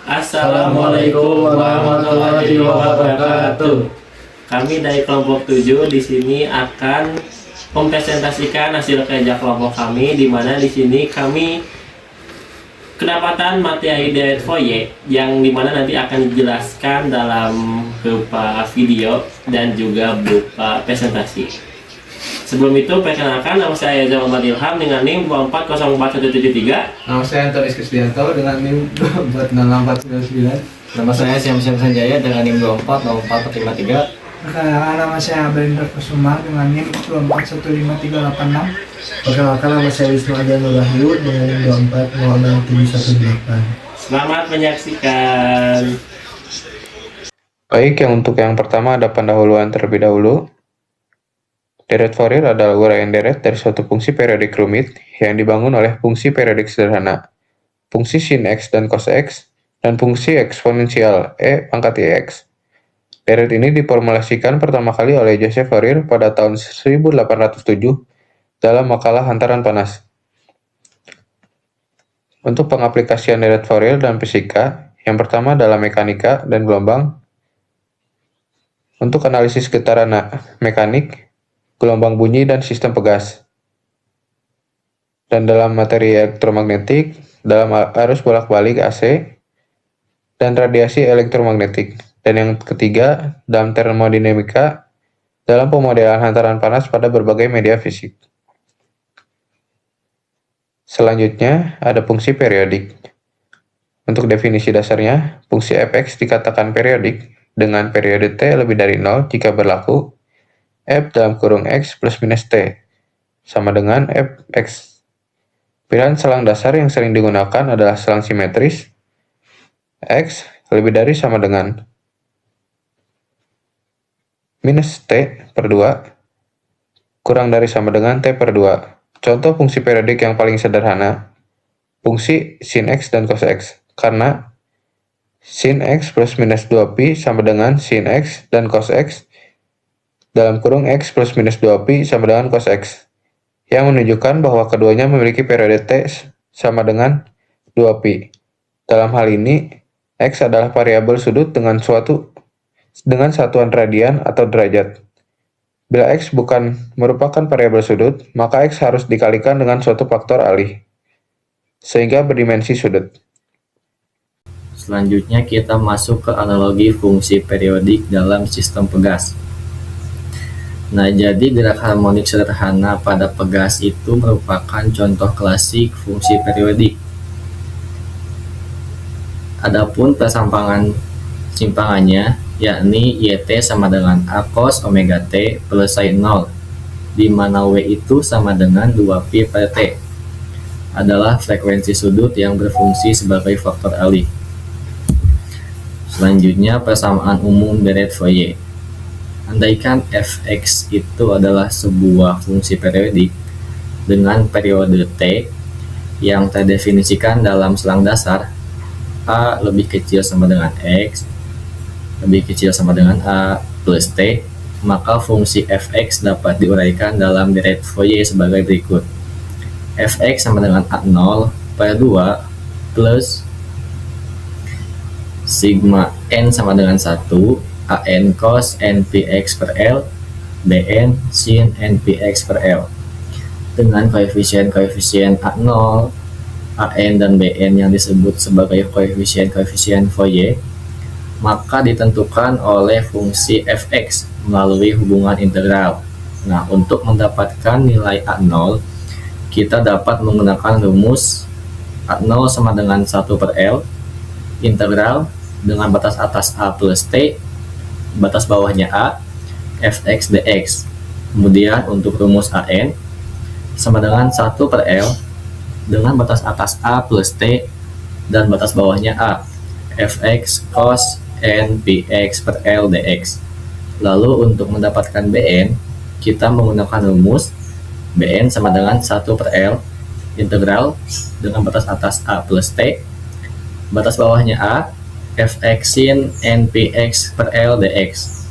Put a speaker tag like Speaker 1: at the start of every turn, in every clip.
Speaker 1: Assalamualaikum warahmatullahi wabarakatuh. Kami dari kelompok 7 di sini akan mempresentasikan hasil kerja kelompok kami, di mana di sini kami kedapatan materi dari foye yang dimana nanti akan dijelaskan dalam berupa video dan juga berupa presentasi. Sebelum itu, perkenalkan, nama saya Muhammad Ilham dengan NIM 2404173.
Speaker 2: Nama saya Antonis Krisdianto dengan NIM 2406499.
Speaker 3: Nama saya Syamsiam Sanjaya dengan NIM 2404453.
Speaker 4: Perkenalkan, nama saya Abelindra Kusuma dengan NIM 2415386.
Speaker 5: Perkenalkan, nama saya Wisnu Adianur Wahyu dengan NIM 2406718.
Speaker 1: Selamat menyaksikan.
Speaker 2: Baik, untuk yang pertama ada pendahuluan terlebih dahulu. Deret Fourier adalah uraian deret dari suatu fungsi periodik rumit yang dibangun oleh fungsi periodik sederhana, fungsi sin x dan cos x, dan fungsi eksponensial e pangkat ix. Deret ini diformulasikan pertama kali oleh Joseph Fourier pada tahun 1807 dalam makalah Hantaran Panas. Untuk pengaplikasian deret Fourier dalam fisika, yang pertama dalam mekanika dan gelombang. Untuk analisis getaran mekanik, gelombang bunyi dan sistem pegas. Dan dalam materi elektromagnetik, dalam arus bolak-balik AC, dan radiasi elektromagnetik. Dan yang ketiga, dalam termodinamika, dalam pemodelan hantaran panas pada berbagai media fisik. Selanjutnya, ada fungsi periodik. Untuk definisi dasarnya, fungsi fx dikatakan periodik dengan periode t lebih dari 0 jika berlaku f dalam kurung x plus minus t sama dengan fx. Pilihan selang dasar yang sering digunakan adalah selang simetris x lebih dari sama dengan minus t per 2 kurang dari sama dengan t per 2. Contoh fungsi periodik yang paling sederhana, fungsi sin x dan cos x, karena sin x plus minus 2pi sama dengan sin x dan cos x dalam kurung x plus minus 2pi sama dengan cos x, yang menunjukkan bahwa keduanya memiliki periode t sama dengan 2pi. Dalam hal ini, x adalah variabel sudut dengan satuan radian atau derajat. Bila x bukan merupakan variabel sudut, maka x harus dikalikan dengan suatu faktor alih, sehingga berdimensi sudut.
Speaker 3: Selanjutnya kita masuk ke analogi fungsi periodik dalam sistem pegas. Nah, jadi gerak harmonik sederhana pada pegas itu merupakan contoh klasik fungsi periodik. Adapun simpangannya, yakni YT sama dengan A cos omega T plus sin 0, di mana W itu sama dengan 2pi per T, adalah frekuensi sudut yang berfungsi sebagai faktor alih. Selanjutnya, persamaan umum deret Fourier. Andaikan fx itu adalah sebuah fungsi periodik dengan periode t yang terdefinisikan dalam selang dasar a lebih kecil sama dengan x lebih kecil sama dengan a plus t, maka fungsi fx dapat diuraikan dalam deret Fourier sebagai berikut. Fx sama dengan a0 per 2 plus sigma n sama dengan 1 an cos npx per L bn sin npx per L, dengan koefisien-koefisien A0, an dan bn yang disebut sebagai koefisien-koefisien Fourier, maka ditentukan oleh fungsi fx melalui hubungan integral. Nah, untuk mendapatkan nilai A0, kita dapat menggunakan rumus A0 sama dengan 1 per L integral dengan batas atas A plus T, batas bawahnya A, fx dx. Kemudian untuk rumus an sama dengan 1 per L dengan batas atas A plus T dan batas bawahnya A, fx cos npx per L dx. Lalu untuk mendapatkan bn, kita menggunakan rumus bn sama dengan 1 per L integral dengan batas atas A plus T, batas bawahnya A, fx sin npx per L dx,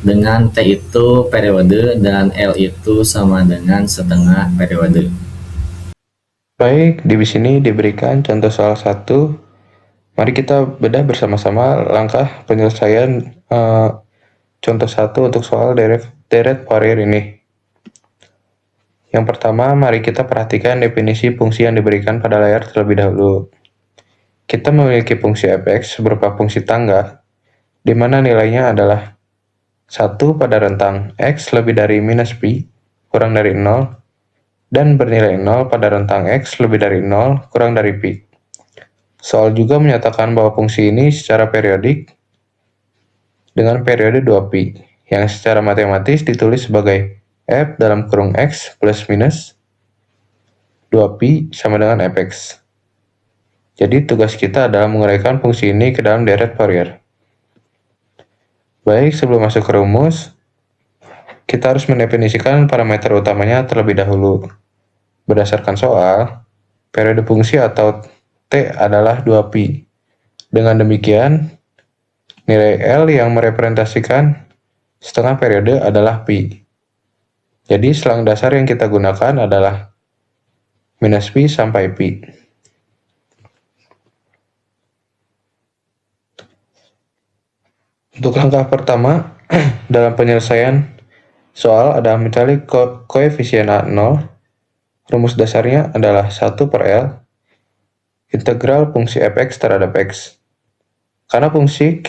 Speaker 3: dengan T itu periode dan L itu sama dengan setengah periode.
Speaker 2: Baik, di sini diberikan contoh soal 1 Mari kita bedah bersama-sama langkah penyelesaian contoh 1 untuk soal deret Fourier ini. Yang pertama, mari kita perhatikan definisi fungsi yang diberikan pada layar terlebih dahulu. Kita memiliki fungsi fx berupa fungsi tangga, di mana nilainya adalah 1 pada rentang x lebih dari minus pi kurang dari 0, dan bernilai 0 pada rentang x lebih dari 0 kurang dari pi. Soal juga menyatakan bahwa fungsi ini secara periodik dengan periode 2pi, yang secara matematis ditulis sebagai f dalam kurung x plus minus 2pi sama dengan fx. Jadi tugas kita adalah menguraikan fungsi ini ke dalam deret Fourier. Baik, sebelum masuk ke rumus, kita harus mendefinisikan parameter utamanya terlebih dahulu. Berdasarkan soal, periode fungsi atau T adalah 2pi. Dengan demikian, nilai L yang merepresentasikan setengah periode adalah pi. Jadi selang dasar yang kita gunakan adalah minus pi sampai pi. Untuk langkah pertama, dalam penyelesaian soal adalah mencari koefisien A0. Rumus dasarnya adalah 1 per L integral fungsi fx terhadap x. Karena fungsi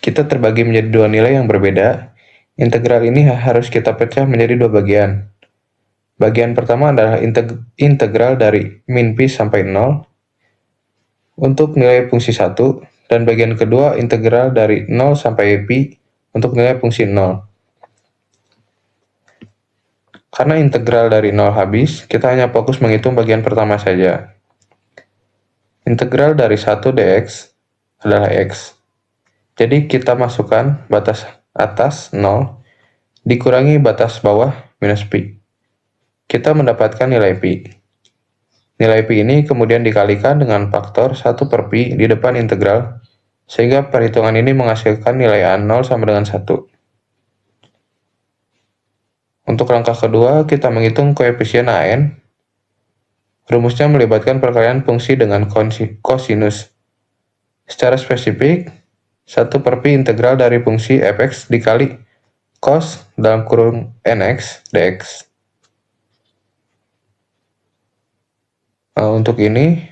Speaker 2: kita terbagi menjadi dua nilai yang berbeda, integral ini harus kita pecah menjadi dua bagian. Bagian pertama adalah integral dari min pi sampai 0 untuk nilai fungsi 1, dan bagian kedua integral dari 0 sampai pi untuk nilai fungsi 0. Karena integral dari 0 habis, kita hanya fokus menghitung bagian pertama saja. Integral dari 1 dx adalah x. Jadi kita masukkan batas atas 0 dikurangi batas bawah minus pi. Kita mendapatkan nilai pi. Nilai pi ini kemudian dikalikan dengan faktor 1 per pi di depan integral, sehingga perhitungan ini menghasilkan nilai A0 sama dengan 1. Untuk langkah kedua, kita menghitung koefisien AN. Rumusnya melibatkan perkalian fungsi dengan kosinus. Secara spesifik, 1 per pi integral dari fungsi fx dikali cos dalam kurung nx dx. Untuk ini,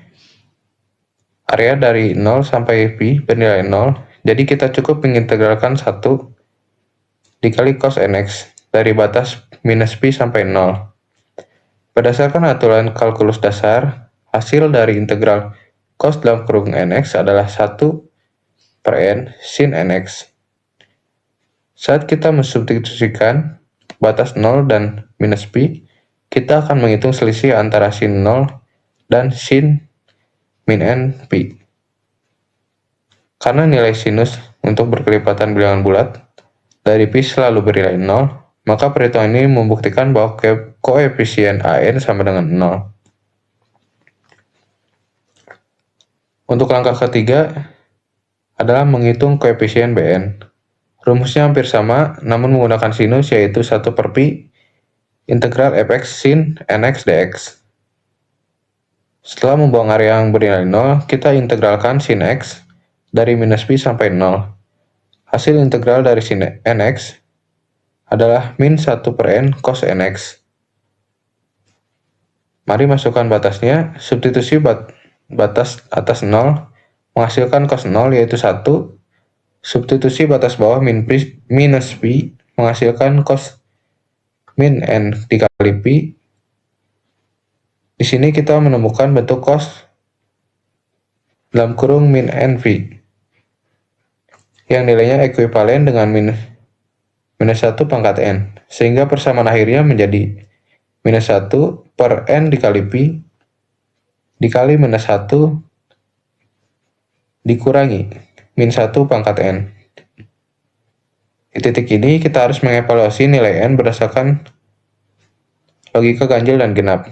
Speaker 2: area dari 0 sampai pi bernilai 0, jadi kita cukup mengintegralkan 1 dikali cos nx dari batas minus pi sampai 0. Berdasarkan aturan kalkulus dasar, hasil dari integral cos dalam kurung nx adalah 1 per n sin nx. Saat kita mensubstitusikan batas 0 dan minus pi, kita akan menghitung selisih antara sin 0 dan sin min n pi. Karena nilai sinus untuk berkelipatan bilangan bulat dari pi selalu bernilai 0, maka perhitungan ini membuktikan bahwa koefisien AN sama dengan 0. Untuk langkah ketiga adalah menghitung koefisien Bn. Rumusnya hampir sama, namun menggunakan sinus, yaitu 1 per pi integral fx sin nx dx. Setelah membuang area yang bernilai 0, kita integralkan sin x dari minus pi sampai 0. Hasil integral dari sin nx adalah min 1 per n cos nx. Mari masukkan batasnya, substitusi batas atas 0 menghasilkan cos 0 yaitu 1, substitusi batas bawah minus pi menghasilkan cos min n dikali pi. Di sini kita menemukan bentuk cos dalam kurung min n pi yang nilainya ekuivalen dengan minus 1 pangkat n, sehingga persamaan akhirnya menjadi minus 1 per n dikali pi dikali minus 1 dikurangi min 1 pangkat n. Di titik ini kita harus mengevaluasi nilai n berdasarkan logika ganjil dan genap.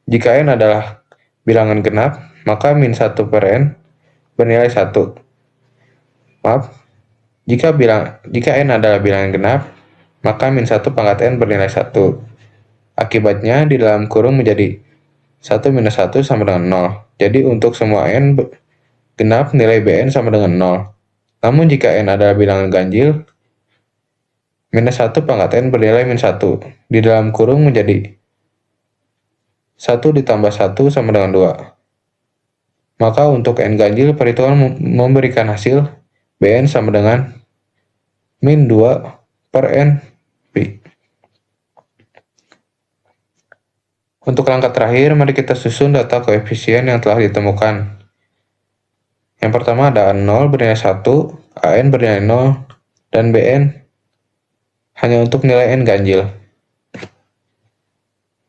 Speaker 2: Jika n adalah bilangan genap, maka min 1 per n bernilai 1. Jika n adalah bilangan genap, maka min 1 pangkat n bernilai 1. Akibatnya di dalam kurung menjadi 1 minus 1 sama dengan 0. Jadi untuk semua n genap nilai Bn sama dengan 0. Namun jika n adalah bilangan ganjil, minus 1 pangkat n bernilai min 1. Di dalam kurung menjadi 1 ditambah 1 sama dengan 2. Maka untuk n ganjil, perhitungan memberikan hasil Bn sama dengan min 2 per n pi. Untuk langkah terakhir, mari kita susun data koefisien yang telah ditemukan. Yang pertama ada A0 bernilai 1, AN bernilai 0, dan BN hanya untuk nilai n ganjil.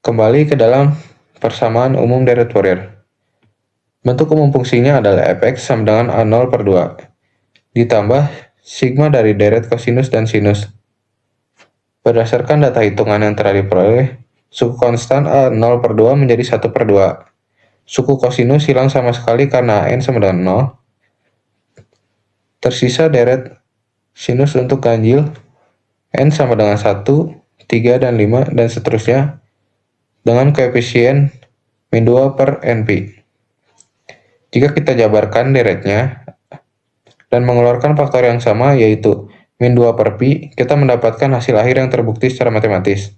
Speaker 2: Kembali ke dalam persamaan umum deret Fourier. Bentuk umum fungsinya adalah fx sama dengan A0 per 2, ditambah sigma dari deret kosinus dan sinus. Berdasarkan data hitungan yang telah diperoleh, suku konstan A0 per 2 menjadi 1 per 2. Suku kosinus hilang sama sekali karena n sama dengan 0. Tersisa deret sinus untuk ganjil, n sama dengan 1, 3, dan 5, dan seterusnya, dengan koefisien min 2 per np. Jika kita jabarkan deretnya dan mengeluarkan faktor yang sama, yaitu min 2 per pi, kita mendapatkan hasil akhir yang terbukti secara matematis,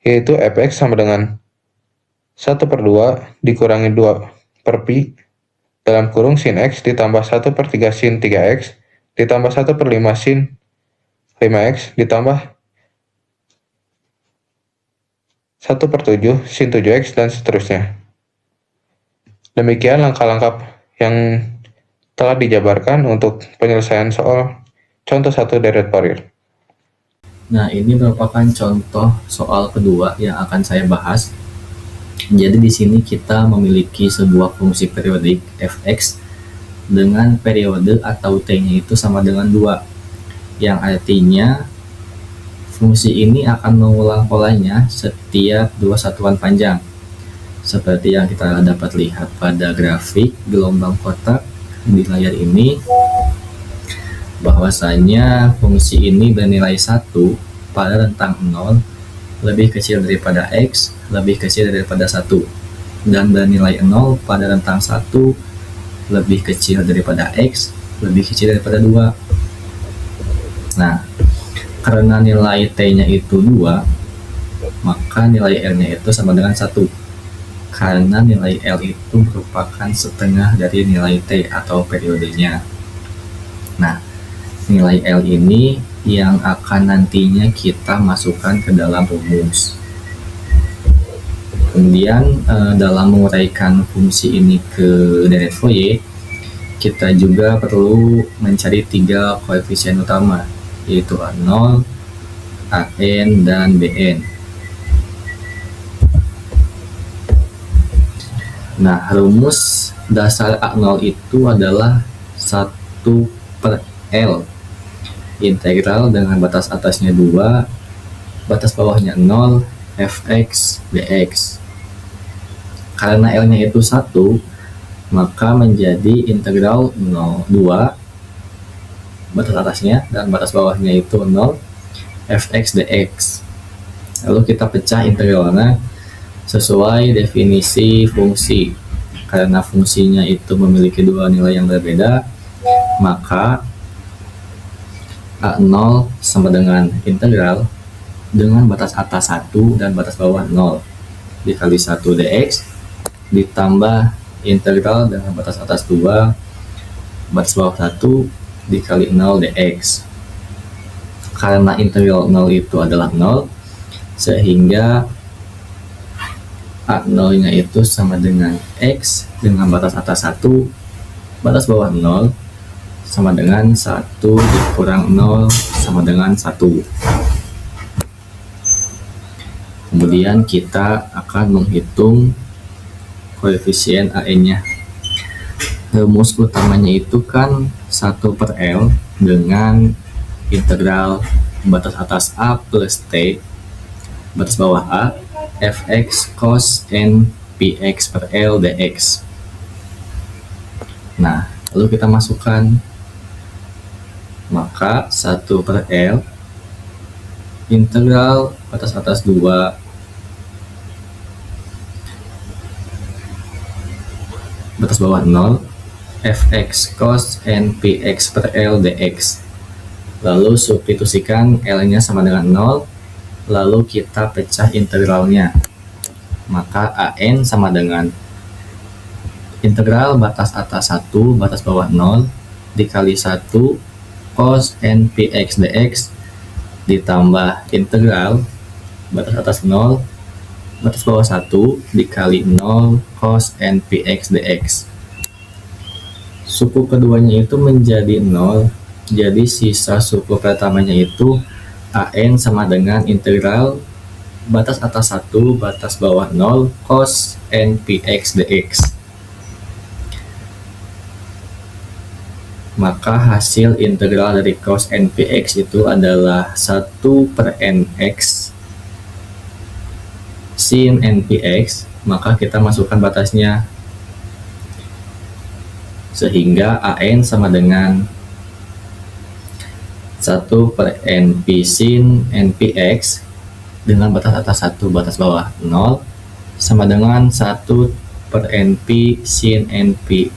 Speaker 2: yaitu fx sama dengan 1 per 2 dikurangi 2 per pi dalam kurung sin x ditambah 1 per 3 sin 3x ditambah 1 per 5 sin 5x ditambah 1 per 7 sin 7x dan seterusnya. Demikian langkah-langkah yang telah dijabarkan untuk penyelesaian soal contoh 1 deret Fourier.
Speaker 3: Nah, ini merupakan contoh soal kedua yang akan saya bahas. Jadi di sini kita memiliki sebuah fungsi periodik fx dengan periode atau t-nya itu sama dengan 2, yang artinya fungsi ini akan mengulang polanya setiap 2 satuan panjang, seperti yang kita dapat lihat pada grafik gelombang kotak di layar ini, bahwasanya fungsi ini bernilai 1 pada rentang 0 lebih kecil daripada x lebih kecil daripada 1, dan bernilai 0 pada rentang 1 lebih kecil daripada x lebih kecil daripada 2. Nah, karena nilai t-nya itu 2, maka nilai l-nya itu sama dengan 1, karena nilai l itu merupakan setengah dari nilai t atau periodenya. Nah, nilai L ini yang akan nantinya kita masukkan ke dalam rumus. Kemudian dalam menguraikan fungsi ini ke deret Fourier, kita juga perlu mencari 3 koefisien utama, yaitu A0, AN, dan BN. Nah, rumus dasar A0 itu adalah 1 per L, integral dengan batas atasnya 2, batas bawahnya 0, fx dx. Karena L-nya itu 1, maka menjadi integral 2, batas atasnya dan batas bawahnya itu 0, fx dx. Lalu kita pecah integralnya sesuai definisi fungsi. Karena fungsinya itu memiliki 2 nilai yang berbeda, maka A0 sama dengan integral dengan batas atas 1 dan batas bawah 0 dikali 1 dx ditambah integral dengan batas atas 2 batas bawah 1 dikali 0 dx. Karena integral 0 itu adalah 0, sehingga A0 nya itu sama dengan x dengan batas atas 1, batas bawah 0, sama dengan 1 dikurang 0 sama dengan 1. Kemudian kita akan menghitung koefisien AN-nya. Rumus utamanya itu kan 1 per L dengan integral batas atas A plus T, batas bawah A, fx cos n px per L dx. Nah, lalu kita masukkan, maka 1 per L integral batas atas 2 batas bawah 0 fx cos npx per L dx. Lalu substitusikan L-nya sama dengan 0, lalu kita pecah integralnya. Maka AN sama dengan integral batas atas 1, batas bawah 0, dikali 1 cos npx dx, ditambah integral batas atas 0, batas bawah 1, dikali 0 cos npx dx. Suku keduanya itu menjadi 0, jadi sisa suku pertamanya itu AN sama dengan integral batas atas 1, batas bawah 0, cos npx dx. Maka hasil integral dari cos npx itu adalah 1 per nx sin npx. Maka kita masukkan batasnya, sehingga AN sama dengan 1 per np sin npx dengan batas atas 1, batas bawah 0, sama dengan 1 per np sin np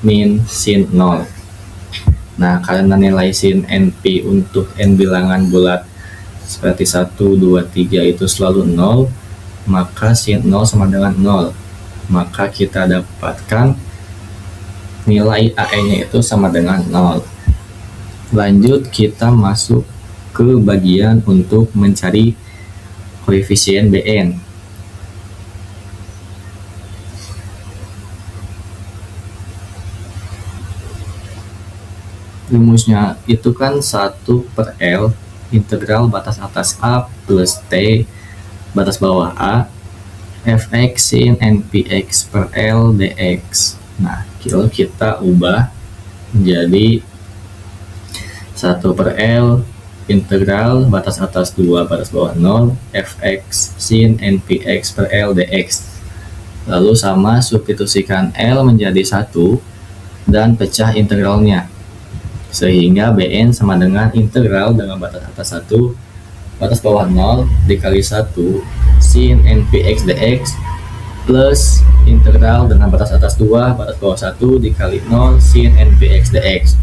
Speaker 3: min sin 0. Nah, karena nilai sin np untuk n bilangan bulat seperti 1, 2, 3 itu selalu 0, maka sin 0 sama dengan 0. Maka kita dapatkan nilai AN-nya itu sama dengan 0. Lanjut kita masuk ke bagian untuk mencari koefisien Bn. Rumusnya itu kan 1 per L integral batas atas A plus T batas bawah A fx sin npx per L dx. Nah, kalau kita ubah menjadi 1 per L integral batas atas 2 batas bawah 0 fx sin npx per L dx. Lalu sama substitusikan L menjadi 1 dan pecah integralnya, sehingga Bn sama dengan integral dengan batas atas 1, batas bawah 0 dikali 1 sin npx dx plus integral dengan batas atas 2, batas bawah 1 dikali 0 sin npx dx.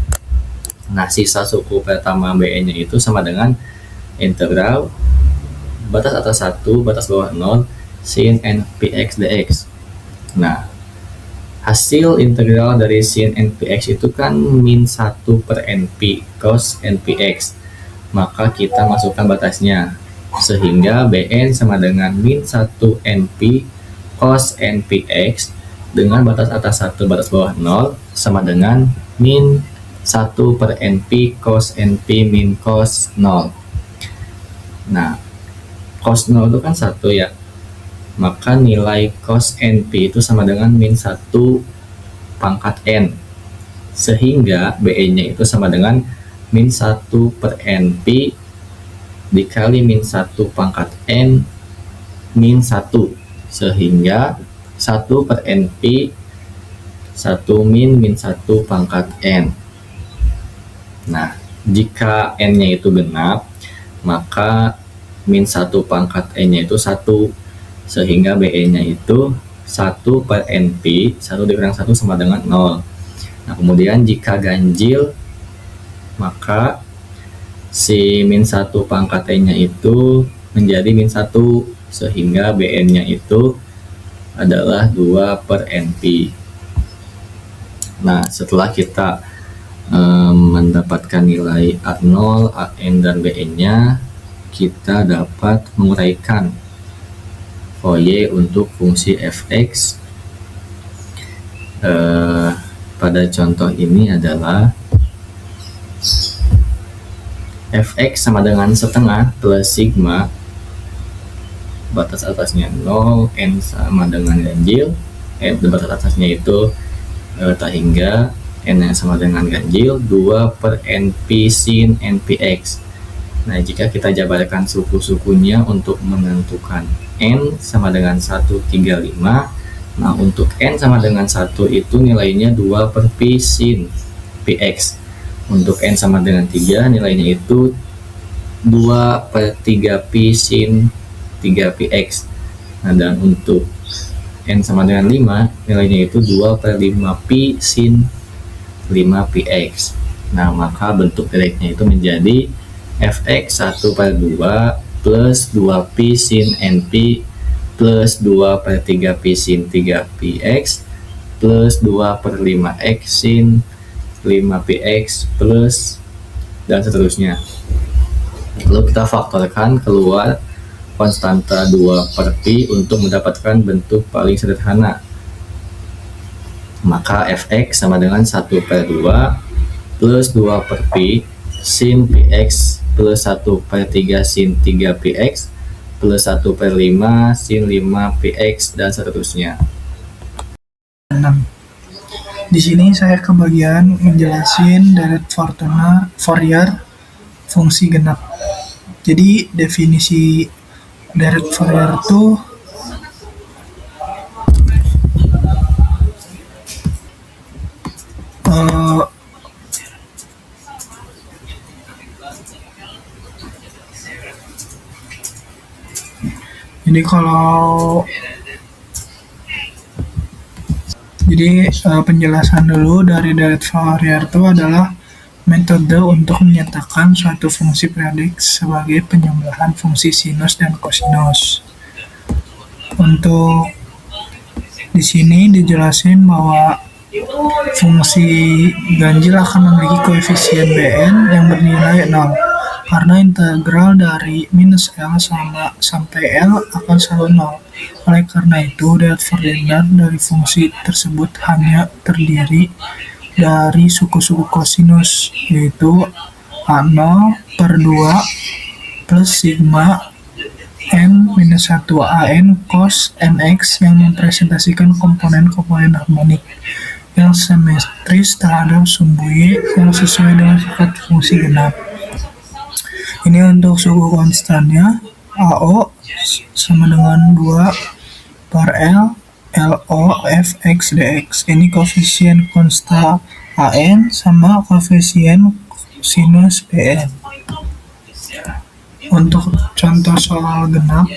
Speaker 3: Nah, sisa suku pertama Bn nya itu sama dengan integral batas atas 1, batas bawah 0 sin npx dx. Nah, hasil integral dari sin npx itu kan min 1 per np cos npx. Maka kita masukkan batasnya, sehingga Bn sama dengan min 1 np cos npx dengan batas atas 1 batas bawah 0 sama dengan min 1 per np cos np min cos 0. Nah, cos 0 itu kan 1 ya. Maka nilai cos np itu sama dengan min 1 pangkat n, sehingga Bn nya itu sama dengan min 1 per np dikali min 1 pangkat n min 1, sehingga 1 per np 1 min 1 pangkat n. Nah, jika n nya itu genap, maka min 1 pangkat n nya itu 1, sehingga Bn nya itu 1 per np, 1 dikurang 1 sama dengan 0. Nah, kemudian jika ganjil, maka si min 1 pangkat n nya itu menjadi min 1, sehingga Bn nya itu adalah 2 per np. Nah, setelah kita mendapatkan nilai A0, An, dan Bn nya, kita dapat menguraikan Fourier untuk fungsi fx. Pada contoh ini adalah fx sama dengan setengah plus sigma, batas atasnya 0, n sama dengan ganjil, batas atasnya itu tak hingga, n yang sama dengan ganjil, 2 per np sin npx. Nah, jika kita jabarkan suku-sukunya untuk menentukan n sama dengan 135, nah untuk n sama dengan 1 itu nilainya 2 per p sin px. Untuk n sama dengan 3 nilainya itu 2 per 3p sin 3px. Nah, dan untuk N sama dengan 5, nilainya itu 2/5 pi sin 5px. Nah, maka bentuk pendeknya itu menjadi fx 1/2 plus 2pi sin np plus 2/3pi sin 3px plus 2/5x sin 5px plus dan seterusnya. Lalu kita faktorkan keluar konstanta 2/pi untuk mendapatkan bentuk paling sederhana. Maka fx sama dengan 1/2 plus 2/pi sin px plus 1/3 sin 3px plus 1/5 sin 5px dan seterusnya.
Speaker 4: 6. Di sini saya kebagian menjelasin direct Fourier fungsi genap. Jadi definisi direct Fourier itu penjelasan dulu dari direct Fourier itu adalah metode untuk menyatakan suatu fungsi periodik sebagai penjumlahan fungsi sinus dan kosinus. Untuk di sini dijelasin bahwa fungsi ganjil akan memiliki koefisien Bn yang bernilai 0 karena integral dari minus L sampai L akan selalu 0. Oleh karena itu, direct Fourier dari fungsi tersebut hanya terdiri dari suku-suku kosinus, yaitu A0/2 plus sigma n-1 an cos nx yang mempresentasikan komponen-komponen harmonik yang simetris terhadap sumbu Y yang sesuai dengan sifat fungsi genap. Ini untuk suku konstannya, AO sama dengan 2/L LO fx dx. Ini koefisien konsta AN sama koefisien sinus Bn. Untuk contoh soal genap,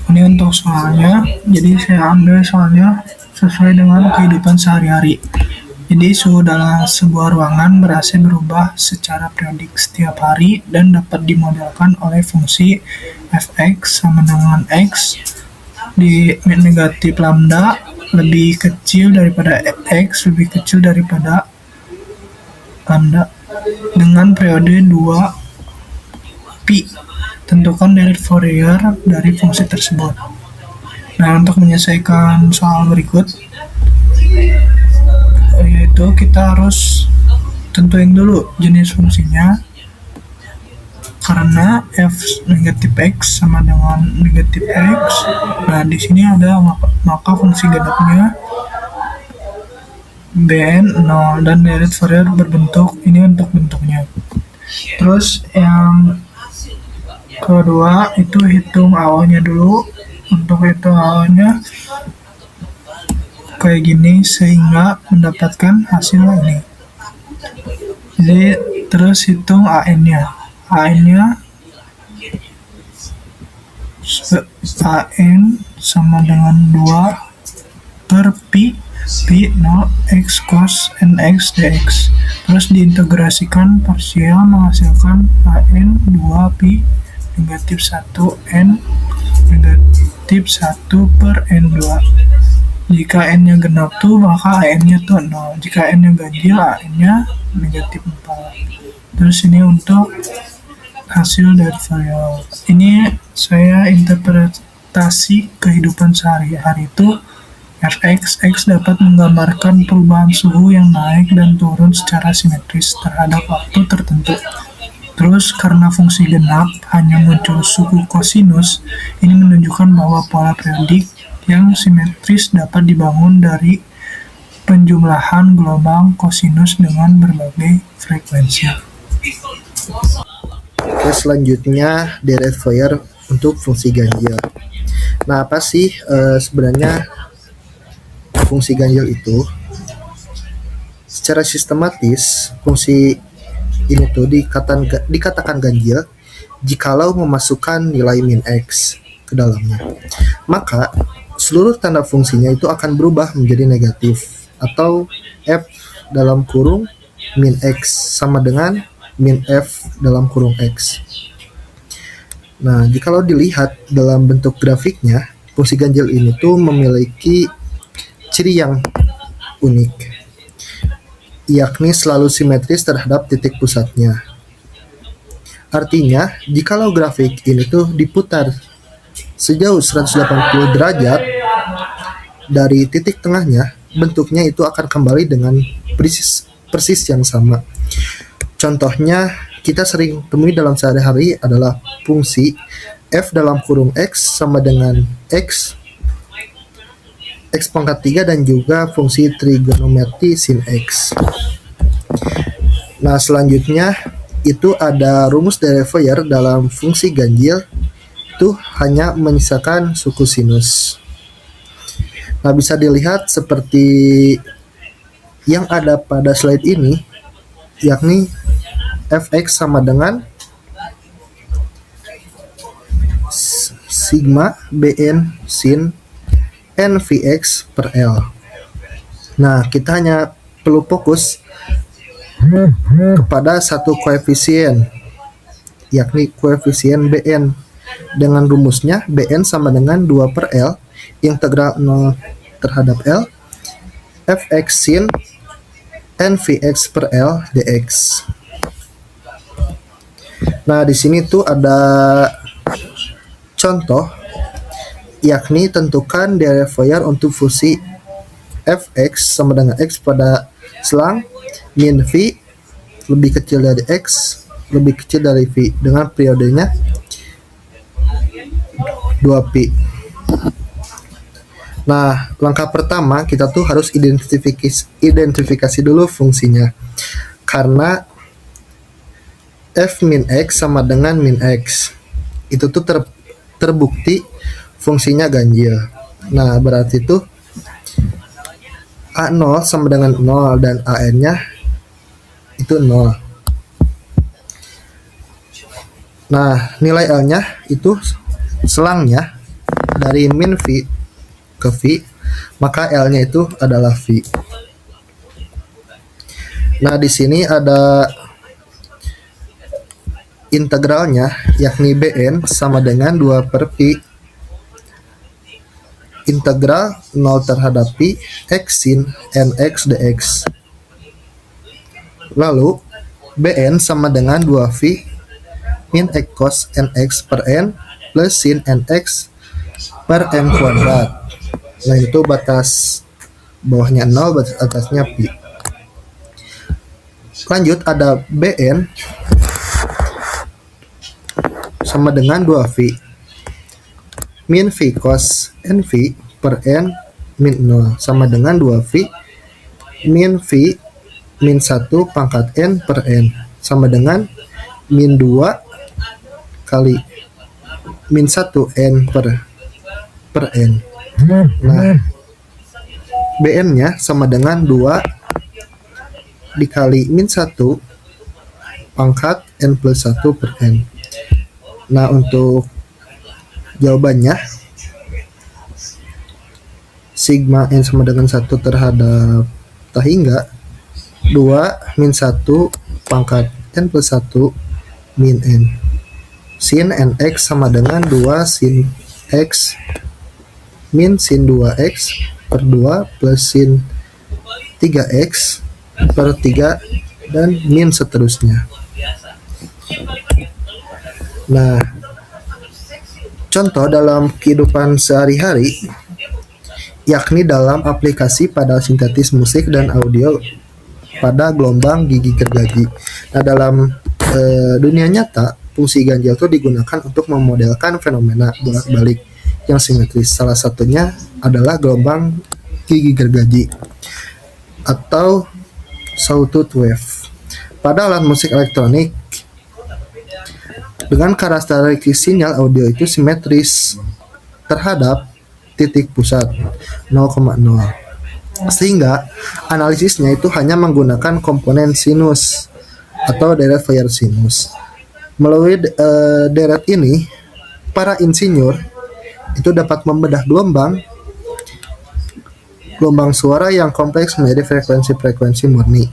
Speaker 4: ini untuk soalnya, jadi saya ambil soalnya sesuai dengan kehidupan sehari-hari. Jadi suhu dalam sebuah ruangan berubah secara periodik setiap hari dan dapat dimodelkan oleh fungsi fx sama dengan x di negatif lambda lebih kecil daripada x lebih kecil daripada lambda dengan periode 2pi. Tentukan direct Fourier dari fungsi tersebut. Nah, untuk menyelesaikan soal berikut, yaitu kita harus tentuin dulu jenis fungsinya, karena f negatif x sama dengan negatif x. Nah, di sini ada maka fungsi genapnya Bn 0 dan direct Fourier berbentuk ini untuk bentuknya. Terus yang kedua itu hitung AO-nya dulu. Untuk hitung AO-nya kayak gini sehingga mendapatkan hasil ini. Jadi terus hitung AN-nya. AN sama dengan 2/pi 0 x cos nx dx. Terus diintegrasikan parsial menghasilkan AN 2pi negatif 1 n negatif 1/n2. Jika n-nya genap tuh maka an-nya tuh 0. Jika n-nya ganjil, an-nya negatif 4. Terus ini untuk hasil dari Fourier. Ini saya interpretasi kehidupan sehari-hari itu fx dapat menggambarkan perubahan suhu yang naik dan turun secara simetris terhadap waktu tertentu. Terus karena fungsi genap hanya muncul suku kosinus, ini menunjukkan bahwa pola periodik yang simetris dapat dibangun dari penjumlahan gelombang kosinus dengan berbagai frekuensi.
Speaker 5: Oke, selanjutnya direct Fourier untuk fungsi ganjil. Nah, apa sih sebenarnya fungsi ganjil itu? Secara sistematis, fungsi ini tuh dikatakan ganjil jikalau memasukkan nilai min x ke dalamnya. Maka seluruh tanda fungsinya itu akan berubah menjadi negatif, atau f dalam kurung min x sama dengan min f dalam kurung x. Nah, jikalau dilihat dalam bentuk grafiknya, fungsi ganjil ini tuh memiliki ciri yang unik, yakni selalu simetris terhadap titik pusatnya. Artinya, jikalau grafik ini tuh diputar sejauh 180 derajat dari titik tengahnya, bentuknya itu akan kembali dengan persis yang sama. Contohnya, kita sering temui dalam sehari-hari adalah fungsi f dalam kurung x sama dengan x pangkat 3 dan juga fungsi trigonometri sin x. Nah, selanjutnya itu ada rumus dari Fourier dalam fungsi ganjil, itu hanya menyisakan suku sinus. Nah, bisa dilihat seperti yang ada pada slide ini, yakni fx sama dengan sigma bn sin nvx per L. Nah, kita hanya perlu fokus kepada satu koefisien, yakni koefisien bn. Dengan rumusnya bn sama dengan 2 per L integral 0 terhadap L fx sin nvx per L dx. Nah, di sini tuh ada contoh, yakni tentukan dari Fourier untuk fungsi fx sama dengan x pada selang min v lebih kecil dari x lebih kecil dari v dengan periodenya 2pi. Nah, langkah pertama kita tuh harus identifikasi dulu fungsinya, karena f min x sama dengan min x itu tuh terbukti fungsinya ganjil. Nah, berarti tuh A0 sama dengan 0 dan AN-nya itu 0. Nah, nilai L-nya itu selangnya dari min V ke V, maka L-nya itu adalah V. Nah, di sini ada integralnya, yakni Bn sama dengan 2 per Pi integral 0 terhadap Pi x sin nx dx. Lalu Bn sama dengan 2V min x cos nx per n plus sin nx per n kuadrat. Nah, itu batas bawahnya 0, batas atasnya Pi. Lanjut ada Bn sama dengan 2V min V cos NV per N min 0 sama dengan 2V min V min 1 pangkat N per N sama dengan min 2 kali min 1 N per N. Nah, Bn nya sama dengan 2 dikali min 1 pangkat N plus 1 per N. Nah, untuk jawabannya sigma n sama dengan 1 terhadap hingga 2 min 1 pangkat n plus 1 min n. Sin nx sama dengan 2 sin x min sin 2x per 2 plus sin 3x per 3 dan min seterusnya. Nah, contoh dalam kehidupan sehari-hari, yakni dalam aplikasi pada sintetis musik dan audio pada gelombang gigi gergaji. Nah, dalam dunia nyata, fungsi ganjil itu digunakan untuk memodelkan fenomena bolak-balik yang simetris. Salah satunya adalah gelombang gigi gergaji atau sawtooth wave. Pada alat musik elektronik dengan karakteristik sinyal audio itu simetris terhadap titik pusat 0,0, sehingga analisisnya itu hanya menggunakan komponen sinus atau dari Fourier sinus. Melalui deret ini, para insinyur itu dapat membedah gelombang suara yang kompleks menjadi frekuensi-frekuensi murni.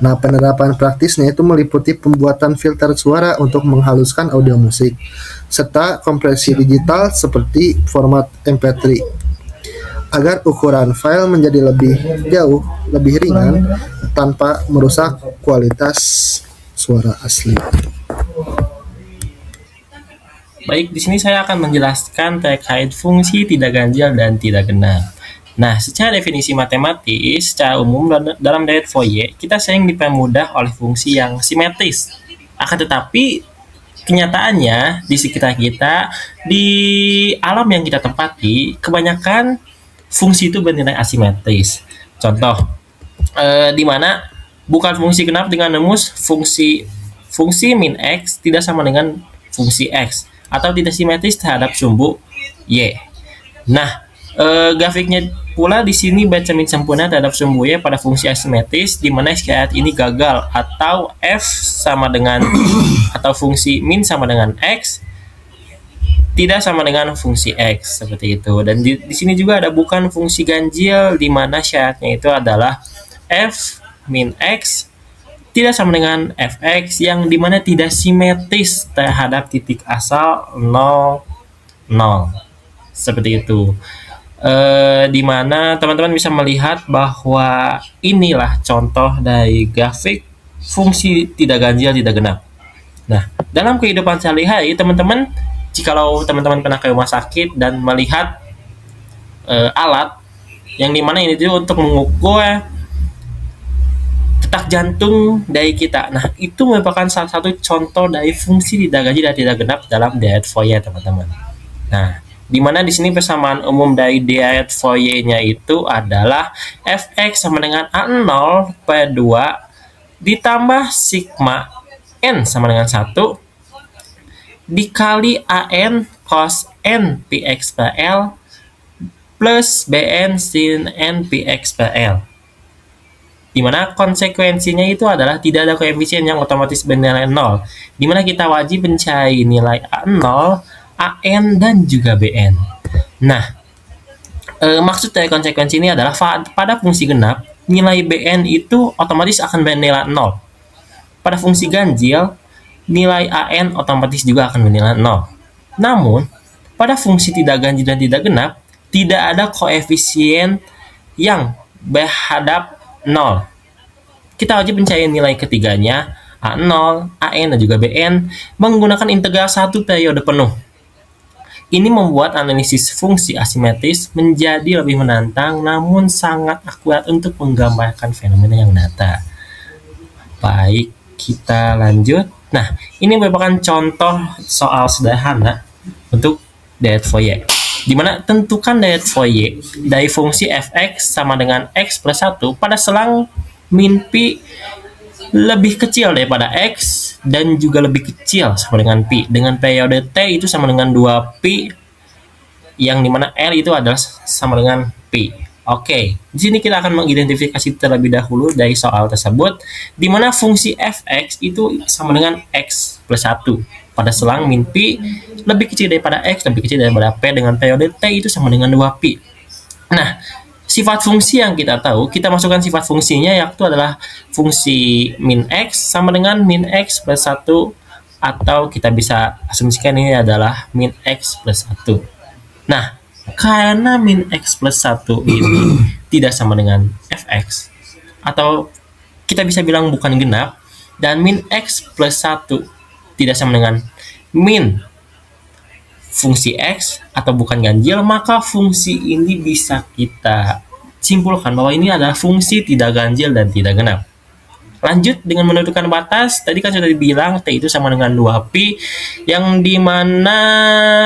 Speaker 5: Nah, penerapan praktisnya itu meliputi pembuatan filter suara untuk menghaluskan audio musik, serta kompresi digital seperti format MP3, agar ukuran file menjadi lebih ringan tanpa merusak kualitas suara asli.
Speaker 1: Baik, di sini saya akan menjelaskan terkait fungsi tidak ganjil dan tidak genap. Nah, secara definisi matematis, secara umum dalam deret Fourier, kita sering dipermudah oleh fungsi yang simetris. Akan tetapi, kenyataannya di sekitar kita, di alam yang kita tempati, kebanyakan fungsi itu bernilai asimetris. Contoh, di mana bukan fungsi genap dengan rumus fungsi min x tidak sama dengan fungsi x, atau tidak simetris terhadap sumbu y. Nah, grafiknya pula di sini bercermin sempurna terhadap sumbu y pada fungsi asimetris, di mana SKR ini gagal, atau f sama dengan atau fungsi min sama dengan x tidak sama dengan fungsi x, seperti itu. Dan di sini juga ada bukan fungsi ganjil, di mana syaratnya itu adalah f min x tidak sama dengan fx, yang dimana tidak simetris terhadap titik asal 0, 0. Seperti itu. Dimana teman-teman bisa melihat bahwa inilah contoh dari grafik fungsi tidak ganjil, tidak genap. Nah, dalam kehidupan sehari-hari, teman-teman, jikalau teman-teman pernah ke rumah sakit dan melihat alat yang dimana ini itu untuk mengukur detak jantung dari kita. Nah, itu merupakan salah satu contoh dari fungsi tidak ganjil dan tidak genap dalam deret Fourier, teman-teman. Nah, di mana di sini persamaan umum dari deret Fourier-nya itu adalah fx sama dengan A0 per 2 ditambah sigma n sama dengan 1 dikali an cos n px per L plus bn sin n px per L. Dimana konsekuensinya itu adalah tidak ada koefisien yang otomatis bernilai 0, dimana kita wajib mencari nilai A0, AN, dan juga BN. Nah, maksud dari konsekuensi ini adalah pada fungsi genap, nilai BN itu otomatis akan bernilai 0. Pada fungsi ganjil, nilai AN otomatis juga akan bernilai 0. Namun, pada fungsi tidak ganjil dan tidak genap, tidak ada koefisien yang berhadap 0. Kita wajib mencari nilai ketiganya, A0, AN, dan juga BN, menggunakan integral satu periode penuh. Ini membuat analisis fungsi asimetris menjadi lebih menantang, namun sangat akurat untuk menggambarkan fenomena yang nyata. Baik, kita lanjut. Nah, ini merupakan contoh soal sederhana untuk deret Fourier, di mana tentukan deret Fourier dari fungsi fx sama dengan x plus 1 pada selang min pi lebih kecil daripada x dan juga lebih kecil sama dengan pi, dengan periode t itu sama dengan 2pi, yang dimana L itu adalah sama dengan pi. Oke, di sini kita akan mengidentifikasi terlebih dahulu dari soal tersebut, di mana fungsi fx itu sama dengan x plus 1 pada selang min pi lebih kecil daripada x, lebih kecil daripada p, dengan periode t itu sama dengan 2pi. Nah, sifat fungsi yang kita tahu, kita masukkan sifat fungsinya, yaitu adalah fungsi min x sama dengan min x plus 1, atau kita bisa asumsikan ini adalah min x plus 1. Nah, karena min x plus 1 ini tidak sama dengan fx, atau kita bisa bilang bukan genap, dan min x plus 1 tidak sama dengan min fungsi x atau bukan ganjil, maka fungsi ini bisa kita simpulkan bahwa ini adalah fungsi tidak ganjil dan tidak genap. Lanjut dengan menentukan batas, tadi kan sudah dibilang T itu sama dengan 2pi, yang dimana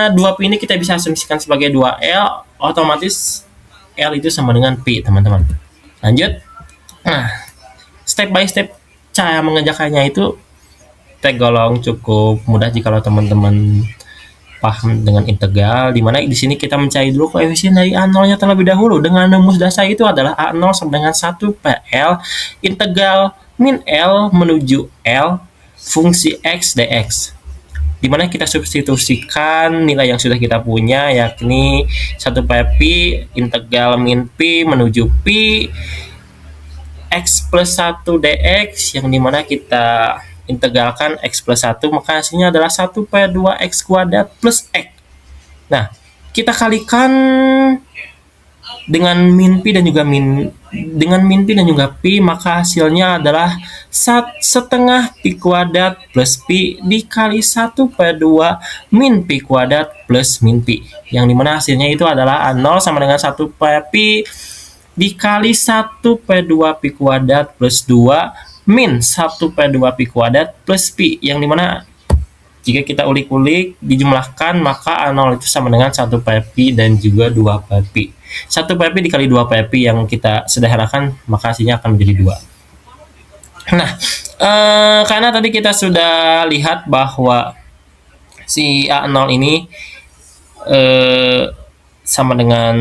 Speaker 1: 2pi ini kita bisa asumsikan sebagai 2L, otomatis L itu sama dengan pi, teman-teman. Lanjut. Nah, step by step cara mengerjakannya itu tergolong cukup mudah jika teman-teman paham dengan integral, di mana di sini kita mencari dulu koefisien dari A0-nya terlebih dahulu. Dengan rumus dasar itu adalah A0 sama dengan 1 per L integral min L menuju L fungsi X dx, di mana kita substitusikan nilai yang sudah kita punya, yakni 1 pi integral min pi menuju pi X plus 1 dx, yang dimana kita integralkan X plus 1, maka hasilnya adalah 1 per 2X kuadrat plus X. Nah, kita kalikan dengan min pi dan juga pi, maka hasilnya adalah setengah pi kuadrat plus pi dikali 1 per 2 min pi kuadrat plus min pi, yang dimana hasilnya itu adalah A0 sama dengan 1 per pi dikali 1 per 2 pi kuadrat plus 2 min 1 per 2 pi kuadrat plus pi, yang dimana jika kita ulik-ulik dijumlahkan, maka A0 itu sama dengan 1 per pi dan juga 2 per pi. 1 per pi dikali 2 per pi yang kita sederhanakan, maka hasilnya akan menjadi 2. Nah, karena tadi kita sudah lihat bahwa si A0 ini sama dengan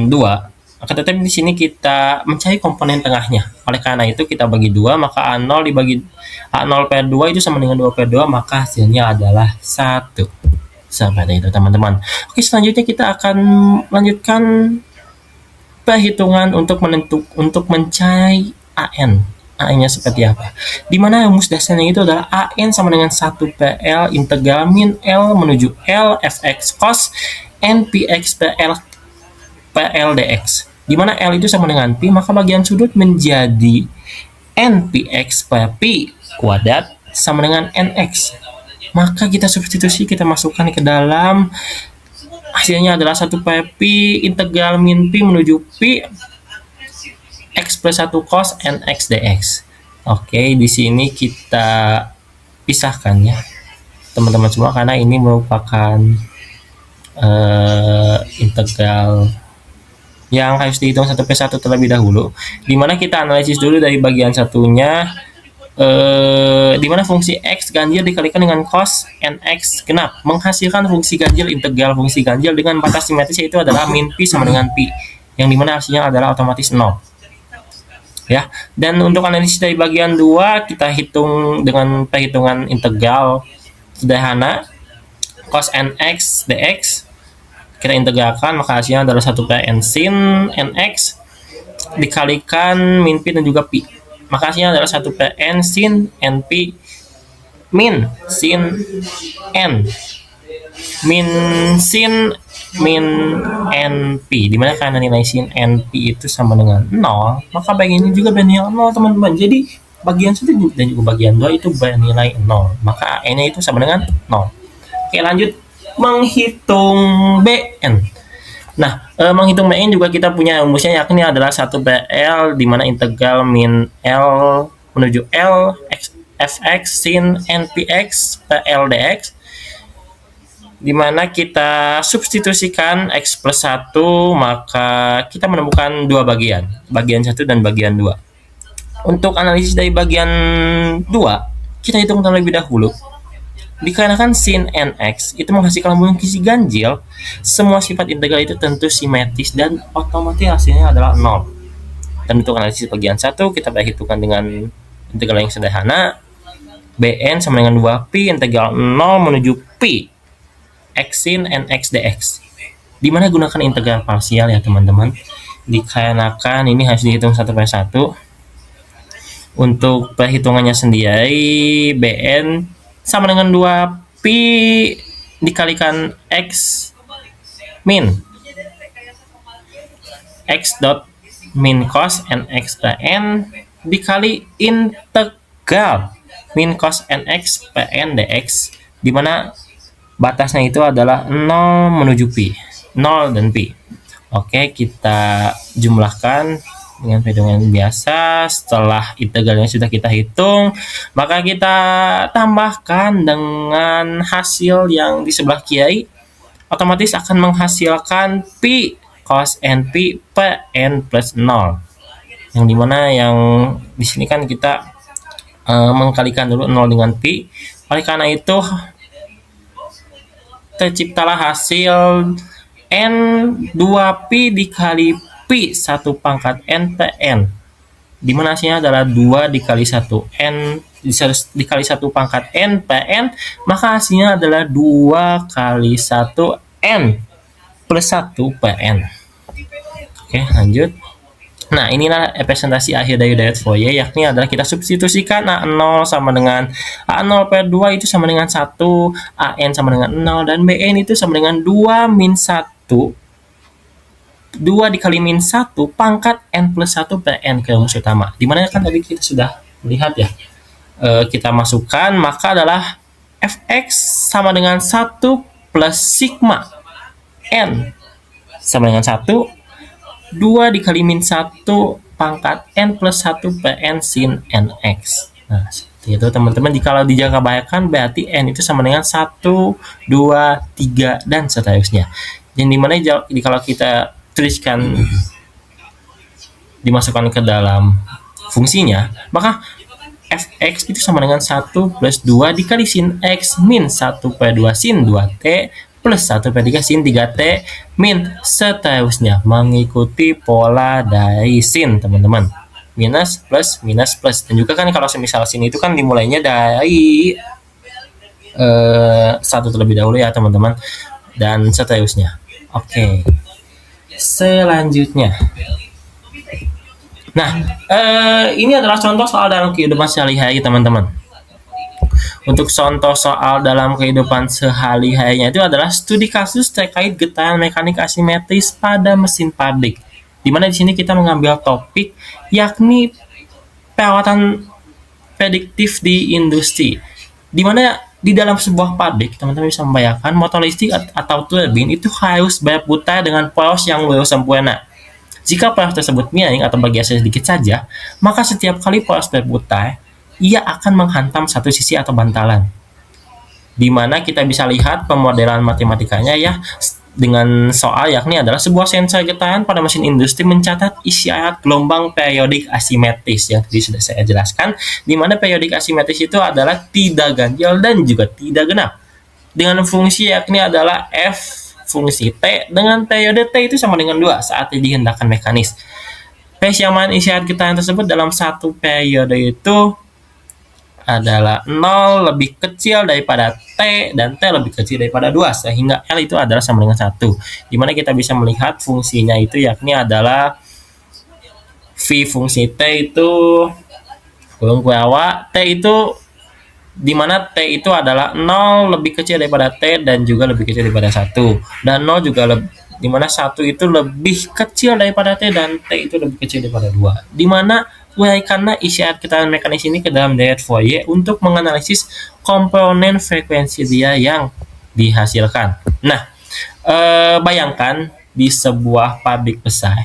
Speaker 1: 2, maka tetapi di sini kita mencari komponen tengahnya. Oleh karena itu kita bagi 2, maka A0 dibagi A0 per 2 itu sama dengan 2 per 2, maka hasilnya adalah 1. Seperti itu teman-teman. Oke, selanjutnya kita akan lanjutkan perhitungan untuk mencari AN. AN-nya seperti apa? Dimana rumus dasarnya itu adalah AN sama dengan 1 per L integral min L menuju L fx cos npx per L dx. Dimana L itu sama dengan pi, maka bagian sudut menjadi npx per pi kuadrat sama dengan nx. Maka kita substitusi, kita masukkan ke dalam, hasilnya adalah 1 per pi integral min pi menuju pi x plus 1 cos nx dx. Oke, di sini kita pisahkan ya teman-teman semua, karena ini merupakan integral yang harus dihitung 1 per 1 terlebih dahulu, dimana kita analisis dulu dari bagian satunya, dimana fungsi X ganjil dikalikan dengan cos NX genap menghasilkan fungsi ganjil integral fungsi ganjil dengan batas simetris, yaitu adalah min pi sama dengan pi, yang dimana hasilnya adalah otomatis 0 ya. Dan untuk analisis dari bagian 2 kita hitung dengan perhitungan integral sederhana, cos NX dx kita integralkan, maka hasilnya adalah 1 per n sin nx dikalikan min pi dan juga pi, maka hasilnya adalah 1 per n sin np min sin n min sin min np, dimana karena nilai sin np itu sama dengan 0, maka bagian ini juga bernilai 0 teman-teman. Jadi bagian 1 dan juga bagian 2 itu bernilai 0, maka n nya itu sama dengan 0. Oke, lanjut menghitung Bn. Nah, menghitung Bn juga kita punya rumusnya, yakni adalah 1 per L, di mana integral min L menuju L fx sin npx per L dx, di mana kita substitusikan X plus 1, maka kita menemukan dua bagian 1 dan bagian 2. Untuk analisis dari bagian 2, kita hitung terlebih dahulu. Dikarenakan sin nx itu menghasilkan fungsi ganjil, semua sifat integral itu tentu simetris dan otomatis hasilnya adalah 0. Dan untuk analisis bagian 1 kita perhitungkan dengan integral yang sederhana, Bn sama dengan 2pi integral 0 menuju pi x sin nx dx, dimana gunakan integral parsial ya teman-teman. Dikarenakan ini harus dihitung 1 per 1. Untuk perhitungannya sendiri, Bn sama dengan 2pi dikalikan x min x dot min cos nx per n dikali integral min cos nx per n dx, dimana batasnya itu adalah 0 menuju pi, 0 dan pi. Oke, kita jumlahkan dengan perhitungan biasa. Setelah integralnya sudah kita hitung, maka kita tambahkan dengan hasil yang di sebelah kiri, otomatis akan menghasilkan pi cos np per n plus 0, yang dimana yang di sini kan kita mengkalikan dulu 0 dengan pi. Oleh karena itu terciptalah hasil n 2pi dikali pi 1 pangkat n per n, Dimana hasilnya adalah 2 dikali 1 N dikali 1 pangkat N PN, maka hasilnya adalah 2 kali 1 N plus 1 PN. Oke, lanjut. Nah, inilah representasi akhir dari diet Fourier, yakni adalah kita substitusikan A0 sama dengan A0 per 2 itu sama dengan 1, AN sama dengan 0, dan BN itu sama dengan 2 min 1, 2 dikali min 1 pangkat N plus 1 per N ke rumus utama. Dimana kan tadi kita sudah melihat ya, kita masukkan, maka adalah Fx sama dengan 1 plus sigma N sama dengan 1, 2 dikali min 1 pangkat N plus 1 per N sin NX. Nah, seperti itu teman-teman. Jika dijangka bahayakan, berarti N itu sama dengan 1, 2, 3, dan seterusnya. Yang dimana kalau kita tuliskan, dimasukkan ke dalam fungsinya, maka Fx itu sama dengan 1 plus 2 dikali sin X min 1 per 2 sin 2T plus 1 per 3 sin 3T min seterusnya, mengikuti pola dari sin teman-teman. Minus plus minus plus. Dan juga kan kalau semisal sin itu kan dimulainya dari 1 terlebih dahulu ya teman-teman, dan seterusnya. Oke, selanjutnya. Nah, ini adalah contoh soal dalam kehidupan sehari-hari teman-teman. Untuk contoh soal dalam kehidupan sehari-harinya itu adalah studi kasus terkait getaran mekanik asimetris pada mesin pabrik. Di mana di sini kita mengambil topik yakni perawatan prediktif di industri. Di mana di dalam sebuah pabrik, teman-teman bisa membayangkan motor listrik atau turbin itu harus berputar dengan poros yang lurus sempurna. Jika poros tersebut miring atau bergeser sedikit saja, maka setiap kali poros berputar, ia akan menghantam satu sisi atau bantalan. Di mana kita bisa lihat pemodelan matematikanya ya dengan soal yakni adalah sebuah sensor getaran pada mesin industri mencatat isyarat gelombang periodik asimetris yang tadi sudah saya jelaskan, di mana periodik asimetris itu adalah tidak ganjil dan juga tidak genap. Dengan fungsi yakni adalah F fungsi T dengan periode T itu sama dengan 2 saat dihendakkan mekanis. Persamaan isyarat getaran tersebut dalam satu periode itu adalah 0 lebih kecil daripada T dan T lebih kecil daripada 2 sehingga L itu adalah sama dengan 1. Dimana kita bisa melihat fungsinya itu yakni adalah V fungsi T itu kurung kuawa T itu dimana T itu adalah 0 lebih kecil daripada T dan juga lebih kecil daripada 1, dan 0 juga dimana 1 itu lebih kecil daripada T dan T itu lebih kecil daripada 2. Dimana karena isyarat getaran mekanis ini ke dalam diet Fourier untuk menganalisis komponen frekuensi dia yang dihasilkan. Nah, bayangkan di sebuah pabrik besar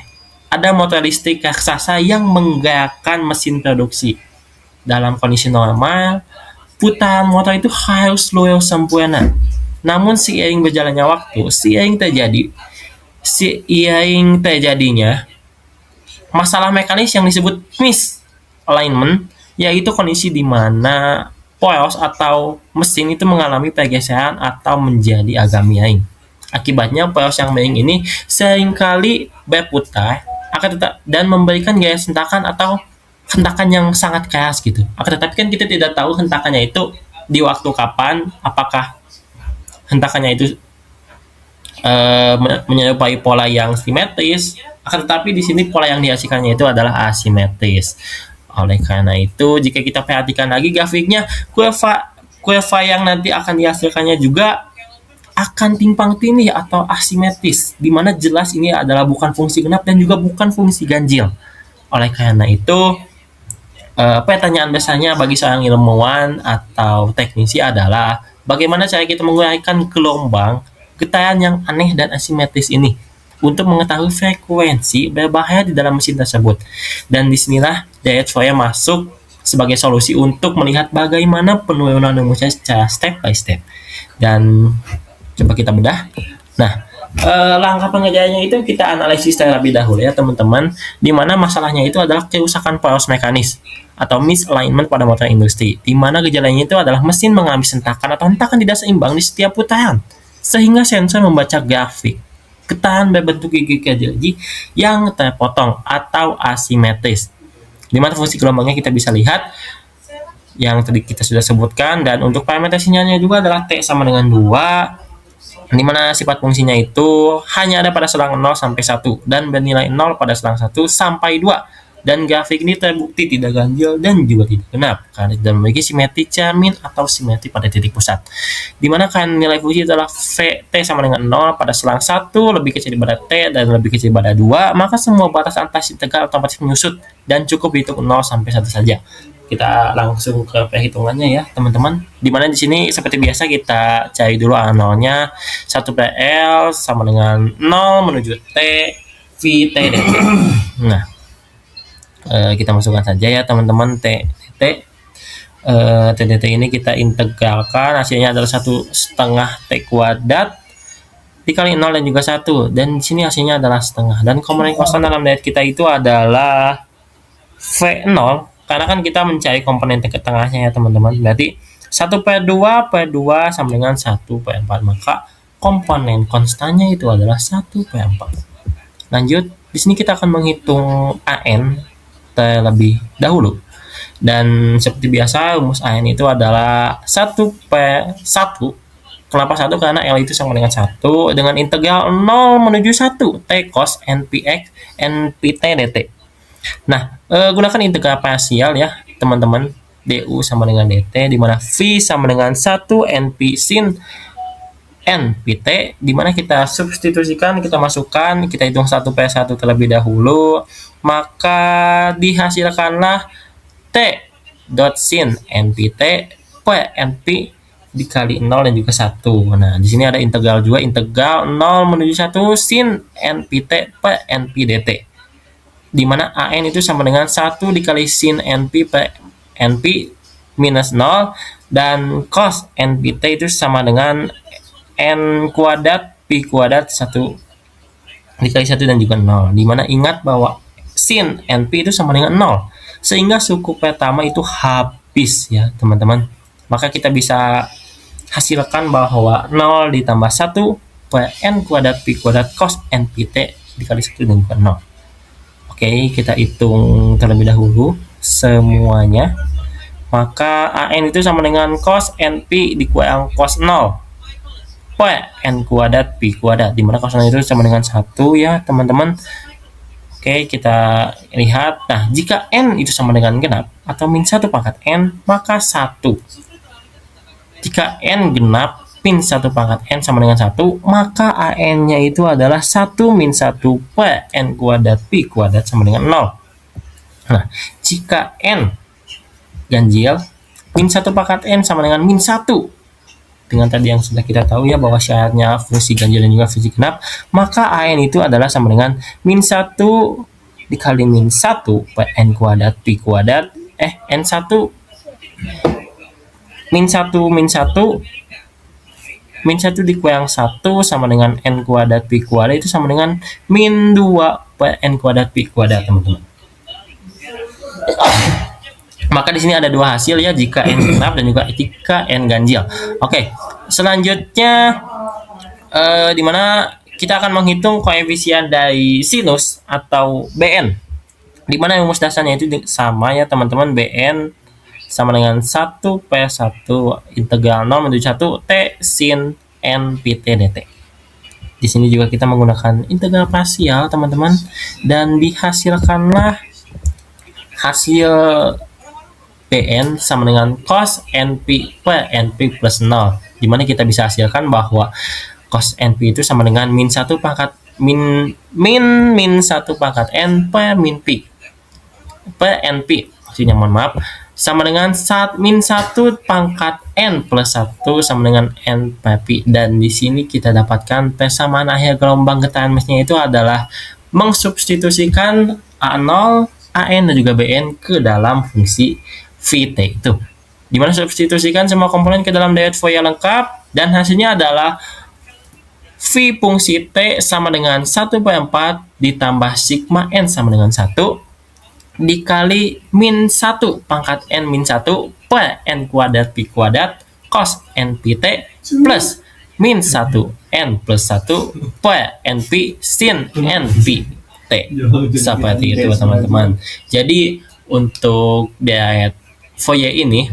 Speaker 1: ada motor listrik raksasa yang menggerakkan mesin produksi. Dalam kondisi normal, putaran motor itu harus lurus sempurna. Namun seiring berjalannya waktu, seiring terjadinya masalah mekanis yang disebut misalignment, yaitu kondisi di mana poros atau mesin itu mengalami pergeseran atau menjadi agak miring. Akibatnya poros yang miring ini seringkali berputar dan memberikan gaya hentakan atau hentakan yang sangat keras gitu. Akan tetapi kan kita tidak tahu hentakannya itu di waktu kapan, apakah hentakannya itu menyerupai pola yang simetris. Akan tetapi di sini pola yang dihasilkannya itu adalah asimetris. Oleh karena itu, jika kita perhatikan lagi grafiknya, kurva yang nanti akan dihasilkannya juga akan timpang tindih atau asimetris, di mana jelas ini adalah bukan fungsi genap dan juga bukan fungsi ganjil. Oleh karena itu, pertanyaan besarnya bagi seorang ilmuwan atau teknisi adalah bagaimana cara kita menguraikan gelombang getaran yang aneh dan asimetris ini untuk mengetahui frekuensi berbahaya di dalam mesin tersebut. Dan disinilah diet Fourier masuk sebagai solusi untuk melihat bagaimana penurunan rumusnya secara step by step. Dan coba kita bedah. Nah, langkah pengerjaannya itu kita analisis terlebih dahulu ya teman-teman, di mana masalahnya itu adalah kerusakan poros mekanis atau misalignment pada motor industri, di mana gejalanya itu adalah mesin mengalami sentakan atau hentakan tidak seimbang di setiap putaran, sehingga sensor membaca grafik getaran berbentuk gigi gergaji yang terpotong atau asimetris. Dimana fungsi gelombangnya kita bisa lihat yang tadi kita sudah sebutkan, dan untuk parameter sinyalnya juga adalah T sama dengan 2, dimana sifat fungsinya itu hanya ada pada selang 0 sampai 1 dan bernilai 0 pada selang 1 sampai 2. Dan grafik ini terbukti tidak ganjil dan juga tidak genap karena tidak memiliki simetri cermin atau simetri pada titik pusat. Dimana kan nilai fungsi adalah T sama dengan 0 pada selang 1 lebih kecil daripada T dan lebih kecil daripada 2, maka semua batas antas integral otomatis menyusut dan cukup dihitung 0 sampai 1 saja. Kita langsung ke perhitungannya ya teman-teman. Dimana di sini seperti biasa kita cari dulu A0-nya, 1PL sama dengan 0 menuju T V T dt. Nah, kita masukkan saja ya teman-teman T dt ini kita integralkan, hasilnya adalah 1/2 T kuadrat dikali 0 dan juga 1, dan di sini hasilnya adalah setengah, dan komponen konstan dalam diet kita itu adalah V0 karena kan kita mencari komponen T ke tengahnya ya teman-teman. Berarti 1/2 sama dengan 1/4, maka komponen konstannya itu adalah 1/4. Lanjut, di sini kita akan menghitung AN terlebih dahulu, dan seperti biasa rumus AN itu adalah 1/1. Kenapa 1? Karena L itu sama dengan 1 dengan integral 0 menuju 1 T cos NPX NPT dt. Nah, gunakan integral parsial ya teman-teman, du sama dengan dt, dimana V sama dengan 1 NP sin NPT, dimana kita substitusikan, kita masukkan, kita hitung 1/1 terlebih dahulu, maka dihasilkanlah T dot sin NPT per NP dikali 0 dan juga 1. Nah, di sini ada integral juga, integral 0 menuju 1 sin NPT per NP dt, dimana AN itu sama dengan 1 dikali sin NP per NP minus 0, dan cos NPT itu sama dengan N kuadrat Pi kuadrat 1 dikali 1 dan juga 0, dimana ingat bahwa sin NP itu sama dengan 0, sehingga suku pertama itu habis ya teman-teman. Maka kita bisa hasilkan bahwa 0 ditambah 1 per N kuadrat Pi kuadrat cos NPT dikali 1 dan juga 0. Oke, kita hitung terlebih dahulu semuanya. Maka AN itu sama dengan cos NP dikurang cos 0 per N kuadrat Pi kuadrat, dimana cos 0 itu sama dengan 1 ya teman-teman. Oke, kita lihat. Nah, jika N itu sama dengan genap atau min 1 pangkat N, maka 1. Jika N genap min 1 pangkat N sama dengan 1, maka AN-nya itu adalah 1 min 1 per N kuadrat Pi kuadrat sama dengan 0. Nah, jika N ganjil, min 1 pangkat N sama dengan min 1. Dengan tadi yang sudah kita tahu ya bahwa syaratnya fungsi ganjil dan juga fungsi genap, maka AN itu adalah sama dengan min 1 dikali min 1 per N kuadrat Pi kuadrat, N1 min 1 dikurang 1 sama dengan N kuadrat Pi kuadrat itu sama dengan min 2 per N kuadrat Pi kuadrat teman-teman. Maka di sini ada dua hasil ya, jika N genap dan juga jika N ganjil. Oke, selanjutnya dimana kita akan menghitung koefisien dari sinus atau BN, dimana rumus dasarnya itu sama ya teman-teman, BN sama dengan 1/1 integral 0 menuju 1 T sin NPT dt. Di sini juga kita menggunakan integral parsial teman-teman, dan dihasilkanlah hasil PN sama dengan cos NP per NP plus 0, dimana kita bisa hasilkan bahwa cos NP itu sama dengan min 1 pangkat min 1 pangkat N per min P per NP, maksudnya mohon maaf, sama dengan min 1 pangkat N plus 1 sama dengan N per P. Dan di sini kita dapatkan persamaan akhir gelombang getaran mesnya itu adalah mengsubstitusikan A0, AN dan juga BN ke dalam fungsi VT itu, dimana substitusikan semua komponen ke dalam diet Fourier lengkap, dan hasilnya adalah V fungsi T sama dengan 1/4 ditambah sigma N sama dengan 1 dikali min 1 pangkat N min 1 per N kuadrat Pi kuadrat cos NPT plus min 1 N plus 1 per NP sin NPT. Seperti itu teman-teman. Jadi untuk diet Fourier ini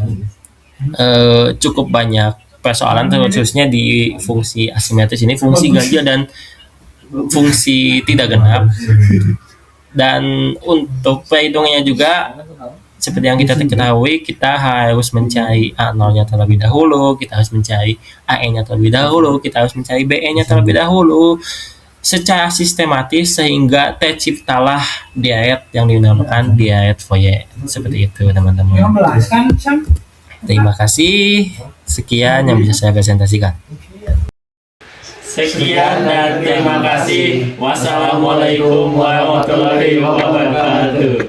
Speaker 1: cukup banyak persoalan khususnya di fungsi asimetris ini, fungsi ganjil dan fungsi tidak genap. Dan untuk perhitungannya juga seperti yang kita ketahui, kita harus mencari A0-nya terlebih dahulu, kita harus mencari AN-nya terlebih dahulu, kita harus mencari BN-nya terlebih dahulu secara sistematis sehingga terciptalah diet yang dinamakan diet Fourier. Seperti itu teman-teman. Terima kasih. Sekian yang bisa saya presentasikan. Sekian dan terima kasih. Wassalamualaikum warahmatullahi wabarakatuh.